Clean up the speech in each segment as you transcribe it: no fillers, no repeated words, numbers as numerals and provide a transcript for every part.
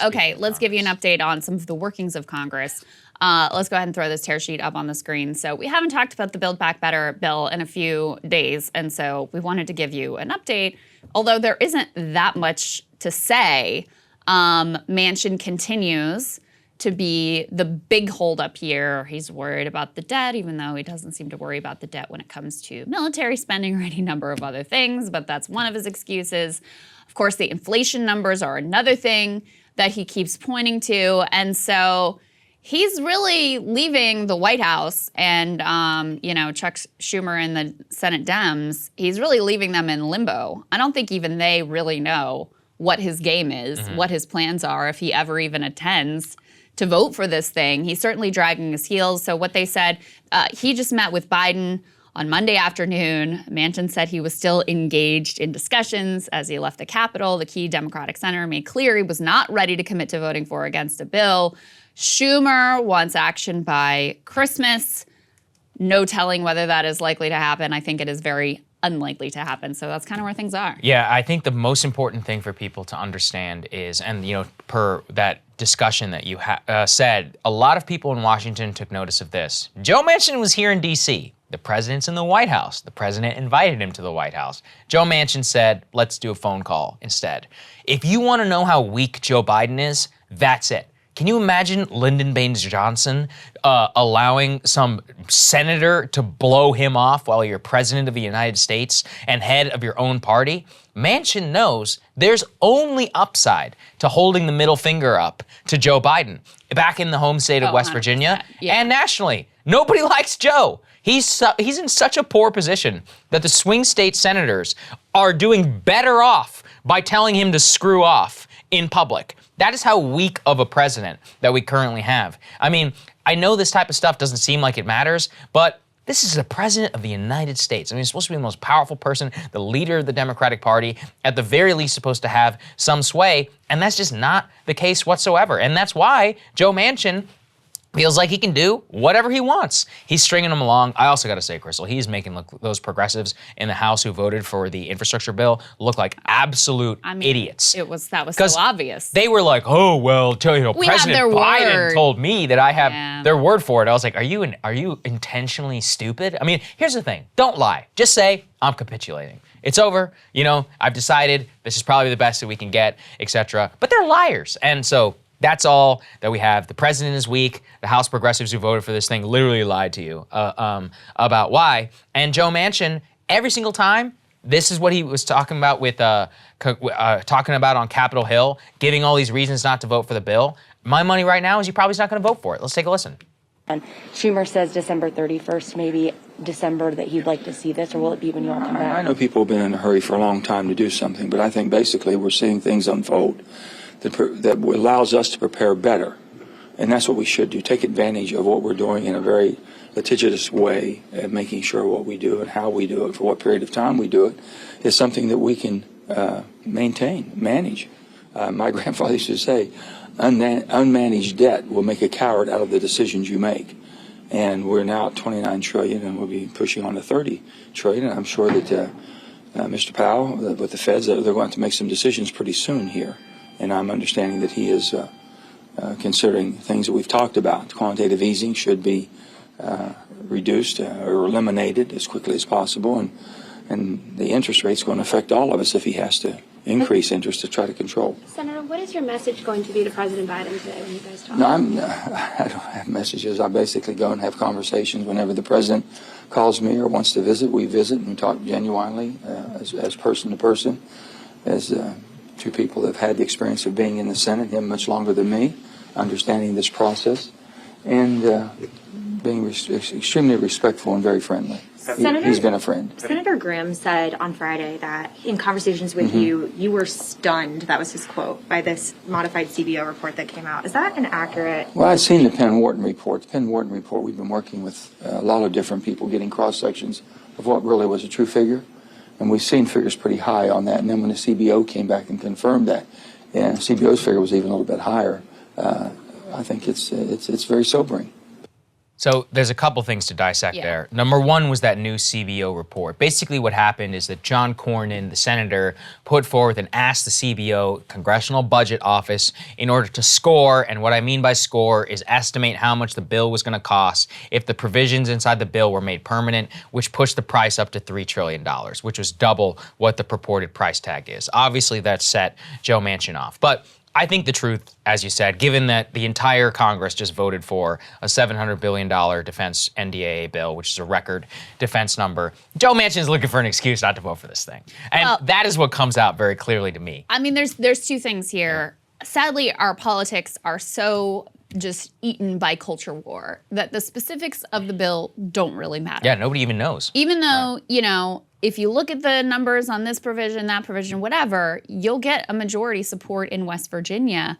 Okay, let's give you an update on some of the workings of Congress. Let's go ahead and throw this tear sheet up on the screen. So we haven't talked about the Build Back Better bill in a few days, and so we wanted to give you an update. Although there isn't that much to say, Manchin continues to be the big holdup here. He's worried about the debt, even though he doesn't seem to worry about the debt when it comes to military spending or any number of other things, but that's one of his excuses. Of course, the inflation numbers are another thing that he keeps pointing to. And so he's really leaving the White House and, Chuck Schumer and the Senate Dems, he's really leaving them in limbo. I don't think even they really know what his game is, what his plans are, if he ever even attends to vote for this thing. He's certainly dragging his heels. So what they said, he just met with Biden on Monday afternoon. Manchin said he was still engaged in discussions as he left the Capitol. The key Democratic senator made clear he was not ready to commit to voting for or against a bill. Schumer wants action by Christmas. No telling whether that is likely to happen. I think it is very unlikely to happen. So that's kind of where things are. Yeah, I think the most important thing for people to understand is, and per that discussion that you said, a lot of people in Washington took notice of this. Joe Manchin was here in D.C. The president's in the White House. The president invited him to the White House. Joe Manchin said, let's do a phone call instead. If you want to know how weak Joe Biden is, that's it. Can you imagine Lyndon Baines Johnson allowing some senator to blow him off while you're president of the United States and head of your own party? Manchin knows there's only upside to holding the middle finger up to Joe Biden back in the home state of West Virginia and nationally. Nobody likes Joe. He's in such a poor position that the swing state senators are doing better off by telling him to screw off in public. That is how weak of a president that we currently have. I mean, I know this type of stuff doesn't seem like it matters, but this is the president of the United States. I mean, he's supposed to be the most powerful person, the leader of the Democratic Party, at the very least supposed to have some sway, and that's just not the case whatsoever. And that's why Joe Manchin feels like he can do whatever he wants. He's stringing them along. I also got to say, Krystal, he's making those progressives in the House who voted for the infrastructure bill look like absolute idiots. That was so obvious. They were like, oh, well, President Biden told me that I have their word for it. I was like, are you intentionally stupid? I mean, here's the thing. Don't lie. Just say, I'm capitulating. It's over. I've decided this is probably the best that we can get, etc. But they're liars. And so that's all that we have. The president is weak. The House progressives who voted for this thing literally lied to you about why. And Joe Manchin, every single time, this is what he was talking about on Capitol Hill, giving all these reasons not to vote for the bill. My money right now is he probably not going to vote for it. Let's take a listen. And Schumer says December 31st, maybe December, that he'd like to see this, or will it be when you all come back? I know people have been in a hurry for a long time to do something, but I think basically we're seeing things unfold that allows us to prepare better. And that's what we should do. Take advantage of what we're doing in a very litigious way, and making sure what we do and how we do it, for what period of time we do it, is something that we can manage. My grandfather used to say, unmanaged debt will make a coward out of the decisions you make. And we're now at 29 trillion, and we'll be pushing on to 30 trillion. And I'm sure that Mr. Powell, with the feds, they're going to have to make some decisions pretty soon here. And I'm understanding that he is considering things that we've talked about. Quantitative easing should be reduced or eliminated as quickly as possible. And the interest rate's going to affect all of us if he has to increase interest to try to control. Senator, what is your message going to be to President Biden today when you guys talk? No, I don't have messages. I basically go and have conversations whenever the president calls me or wants to visit. We visit and we talk genuinely as person to person, as two people that have had the experience of being in the Senate, him much longer than me, understanding this process, and being extremely respectful and very friendly. He's been a friend. Senator Grimm said on Friday that in conversations with you, you were stunned, that was his quote, by this modified CBO report that came out. Is that an accurate? Well, I've seen the Penn-Wharton report. The Penn-Wharton report, we've been working with a lot of different people, getting cross-sections of what really was a true figure. And we've seen figures pretty high on that. And then when the CBO came back and confirmed that, and CBO's figure was even a little bit higher, I think it's very sobering. So there's a couple things to dissect there. Number one was that new CBO report. Basically what happened is that John Cornyn, the senator, put forth and asked the CBO, Congressional Budget Office, in order to score, and what I mean by score is estimate how much the bill was going to cost if the provisions inside the bill were made permanent, which pushed the price up to $3 trillion, which was double what the purported price tag is. Obviously that set Joe Manchin off. But I think the truth, as you said, given that the entire Congress just voted for a $700 billion defense NDAA bill, which is a record defense number, Joe Manchin is looking for an excuse not to vote for this thing. And that is what comes out very clearly to me. I mean, there's two things here. Sadly, our politics are so just eaten by culture war that the specifics of the bill don't really matter. Yeah, nobody even knows. Even though, you know, if you look at the numbers on this provision, that provision, whatever, you'll get a majority support in West Virginia.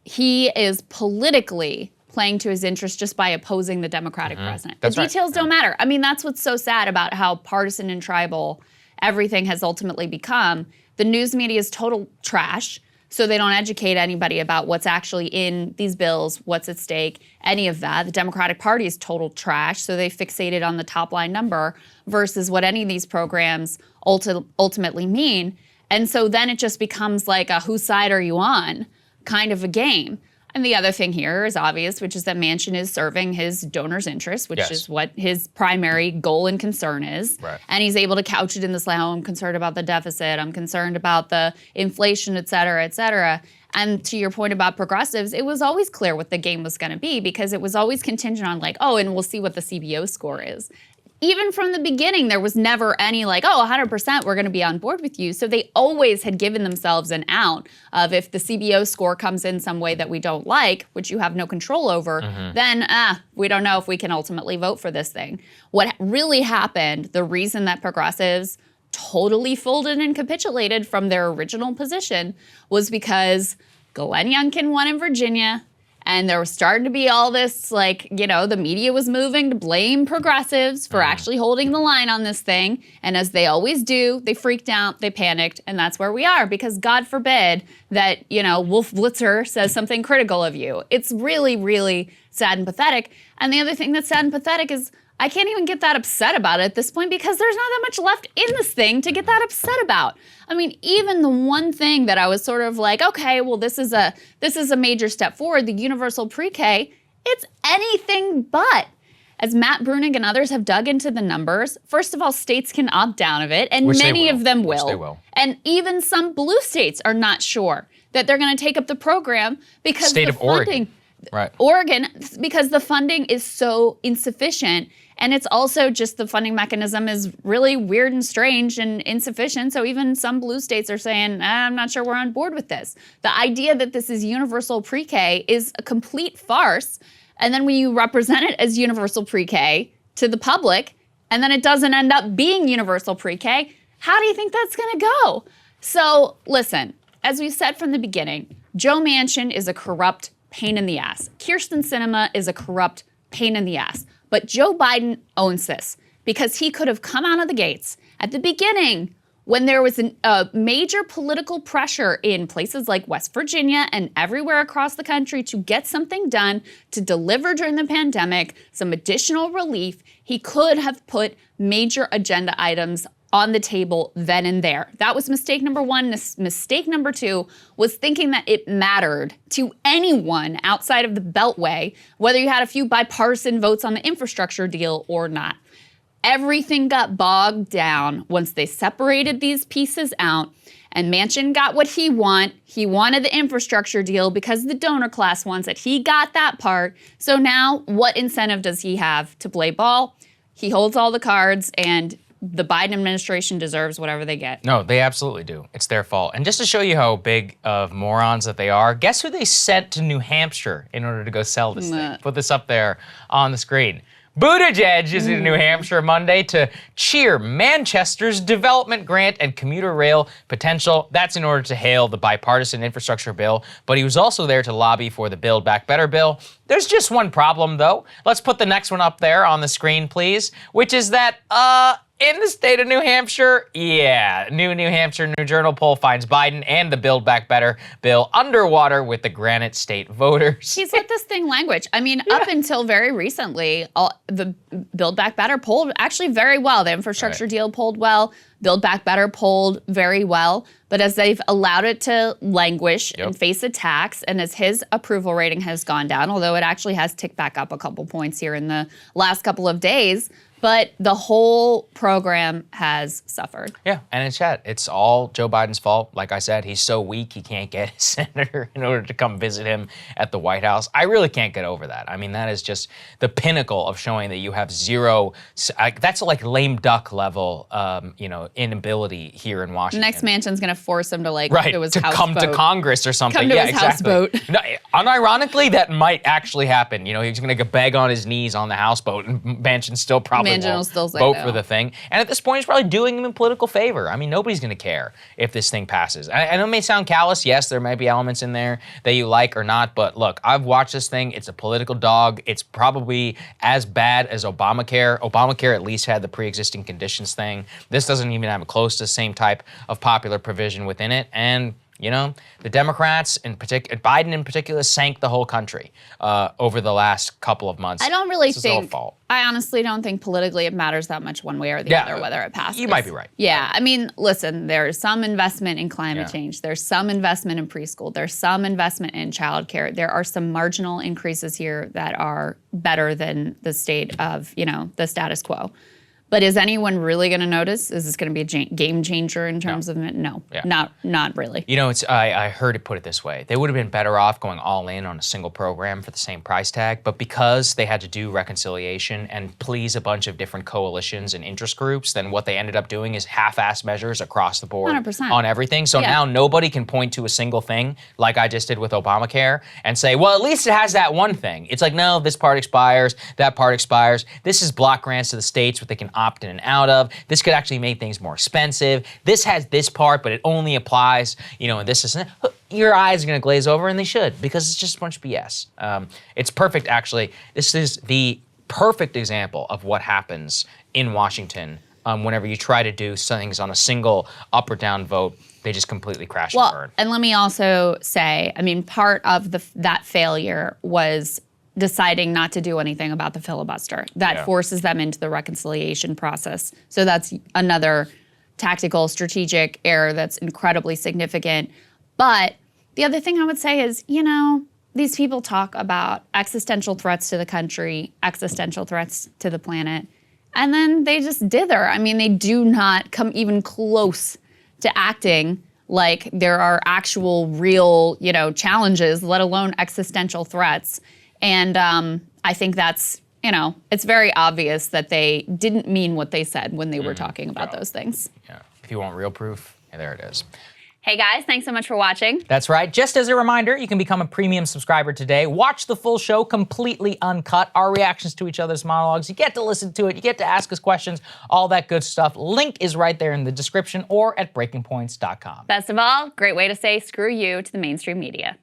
He is politically playing to his interest just by opposing the Democratic president. That's the details don't matter. I mean, that's what's so sad about how partisan and tribal everything has ultimately become. The news media is total trash, so they don't educate anybody about what's actually in these bills, what's at stake, any of that. The Democratic Party is total trash, so they fixated on the top line number versus what any of these programs ultimately mean. And so then it just becomes like a whose side are you on kind of a game. And the other thing here is obvious, which is that Manchin is serving his donors' interests, which is what his primary goal and concern is. Right. And he's able to couch it in this, like, oh, I'm concerned about the deficit, I'm concerned about the inflation, et cetera, et cetera. And to your point about progressives, it was always clear what the game was going to be because it was always contingent on like, oh, and we'll see what the CBO score is. Even from the beginning, there was never any like, oh, 100% we're going to be on board with you. So they always had given themselves an out of if the CBO score comes in some way that we don't like, which you have no control over, then we don't know if we can ultimately vote for this thing. What really happened, the reason that progressives totally folded and capitulated from their original position was because Glenn Youngkin won in Virginia. And there was starting to be all this, like, you know, the media was moving to blame progressives for actually holding the line on this thing. And as they always do, they freaked out, they panicked, and that's where we are. Because God forbid that, you know, Wolf Blitzer says something critical of you. It's really, really sad and pathetic. And the other thing that's sad and pathetic is I can't even get that upset about it at this point because there's not that much left in this thing to get that upset about. I mean, even the one thing that I was sort of like, okay, well, this is a major step forward, the universal pre-K, it's anything but. As Matt Brunig and others have dug into the numbers, first of all, states can opt out of it, and many of them will. Which they will. And even some blue states are not sure that they're going to take up the program because State the of Oregon. funding. Right. Oregon, because the funding is so insufficient. And it's also just the funding mechanism is really weird and strange and insufficient. So even some blue states are saying, I'm not sure we're on board with this. The idea that this is universal pre-K is a complete farce. And then when you represent it as universal pre-K to the public, and then it doesn't end up being universal pre-K, how do you think that's going to go? So listen, as we said from the beginning, Joe Manchin is a corrupt pain in the ass. Kyrsten Sinema is a corrupt pain in the ass. But Joe Biden owns this because he could have come out of the gates at the beginning when there was a major political pressure in places like West Virginia and everywhere across the country to get something done, to deliver during the pandemic, some additional relief. He could have put major agenda items on the table then and there. That was mistake number one. Mistake number two was thinking that it mattered to anyone outside of the Beltway, whether you had a few bipartisan votes on the infrastructure deal or not. Everything got bogged down once they separated these pieces out, and Manchin got what he wanted. He wanted the infrastructure deal because the donor class wants it. He got that part. So now what incentive does he have to play ball? He holds all the cards, and the Biden administration deserves whatever they get. No, they absolutely do. It's their fault. And just to show you how big of morons that they are, guess who they sent to New Hampshire in order to go sell this thing? Put this up there on the screen. Buttigieg is in New Hampshire Monday to cheer Manchester's development grant and commuter rail potential. That's in order to hail the bipartisan infrastructure bill, but he was also there to lobby for the Build Back Better bill. There's just one problem, though. Let's put the next one up there on the screen, please, which is that In the state of New Hampshire, yeah, New Hampshire New Journal poll finds Biden and the Build Back Better bill underwater with the Granite State voters. He's let this thing languish. I mean, up until very recently, the Build Back Better polled actually very well. The infrastructure deal polled well. Build Back Better polled very well. But as they've allowed it to languish and face attacks, and as his approval rating has gone down, although it actually has ticked back up a couple points here in the last couple of days, but the whole program has suffered. Yeah, and it's all Joe Biden's fault. Like I said, he's so weak he can't get his senator in order to come visit him at the White House. I really can't get over that. I mean, that is just the pinnacle of showing that you have zero. That's like lame duck level, inability here in Washington. Next Manchin's going to force him to come to Congress or something. Come to his houseboat. No, unironically, that might actually happen. He's going to beg on his knees on the houseboat, and Manchin still probably will still say vote no. for the thing. And at this point, he's probably doing him a political favor. I mean, nobody's going to care if this thing passes. I know it may sound callous. Yes, there may be elements in there that you like or not. But look, I've watched this thing. It's a political dog. It's probably as bad as Obamacare. Obamacare at least had the pre-existing conditions thing. This doesn't even have close to the same type of popular provision within it. And the Democrats, Biden in particular, sank the whole country over the last couple of months. I don't really It's his own think, fault. I honestly don't think politically it matters that much one way or the other whether it passes. You might be right. Yeah, I mean, listen, there's some investment in climate change. There's some investment in preschool. There's some investment in childcare. There are some marginal increases here that are better than the state of, the status quo. But is anyone really going to notice? Is this going to be a game changer in terms of it? No, not really. I heard it put it this way. They would have been better off going all in on a single program for the same price tag. But because they had to do reconciliation and please a bunch of different coalitions and interest groups, then what they ended up doing is half-ass measures across the board 100%. on everything. So now nobody can point to a single thing like I just did with Obamacare and say, well, at least it has that one thing. It's like, no, this part expires, that part expires. This is block grants to the states what they can opt in and out of. This could actually make things more expensive. This has this part, but it only applies, and this isn't. Your eyes are going to glaze over, and they should, because it's just a bunch of BS. It's perfect, actually. This is the perfect example of what happens in Washington whenever you try to do things on a single up or down vote. They just completely crash and burn. And let me also say, I mean, part of that failure was deciding not to do anything about the filibuster. That forces them into the reconciliation process. So that's another tactical, strategic error that's incredibly significant. But the other thing I would say is, these people talk about existential threats to the country, existential threats to the planet, and then they just dither. I mean, they do not come even close to acting like there are actual, real, challenges, let alone existential threats. And I think that's, it's very obvious that they didn't mean what they said when they were talking about those things. Yeah. If you want real proof, there it is. Hey guys, thanks so much for watching. That's right. Just as a reminder, you can become a premium subscriber today. Watch the full show completely uncut, our reactions to each other's monologues. You get to listen to it. You get to ask us questions, all that good stuff. Link is right there in the description or at breakingpoints.com. Best of all, great way to say screw you to the mainstream media.